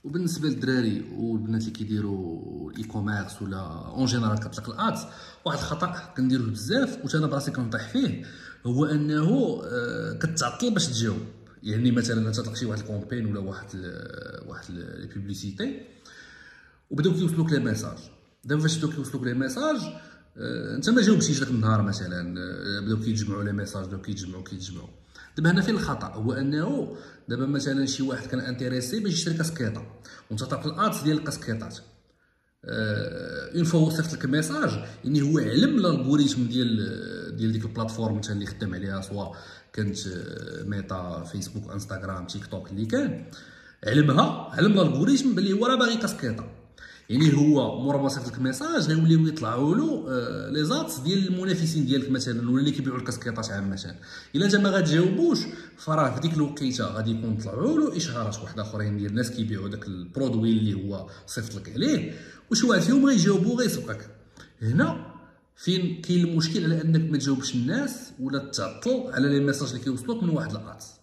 وبالنسبه للدراري والبنات اللي كيديروا الاي كوميرس ولا اون جينيرال كتطلق الادز، واحد الخطا كنديروه بزاف وتا انا براسي كنطيح فيه، هو انه كتعطل باش تجاوب. يعني مثلا تطلق شي واحد الكومبين ولا واحد لي بوبليسيتي وبداو كيوصلوك لي ميساج. دابا فاش بداو كيوصلوك لي ميساج انت ما جاوبتيش داك النهار مثلا، بداو كيتجمعوا لي ميساج، بداو كيتجمعوا. دابا هنا فين الخطا، هو انه دابا مثلا شي واحد كان انتريسي باش يشري كاسكيطه وانت طلق الادس ديال الكاسكيطات، اون فوا وصلت لك ميساج، يعني هو علم الالغوريثم ديال ديك البلاتفورم انت اللي خدام عليها، سواء كانت ميتا، فيسبوك، انستغرام، تيك توك، اللي كان علم الالغوريثم بلي هو راه باغي كاسكيطه. يعني هو مورا ما صيفط لك ميساج غيوليو يطلعوا له لي زاتس ديال المنافسين ديالك مثلا، ولا اللي كيبيعوا الكاسكيطات عامه. الا انت ما غتجاوبوش فراه في ديك الوقيته غادي يكون طلعوا له اشهارات واحد اخرين ديال الناس كيبيعوا داك البرودوي اللي هو صيفط لك عليه، وشي واحد فيهم غيجاوبو غيسبقك. هنا فين كاين المشكل، على انك ما تجاوبش الناس ولا تعطل على لي ميساج اللي كيوصلوك من واحد الادس.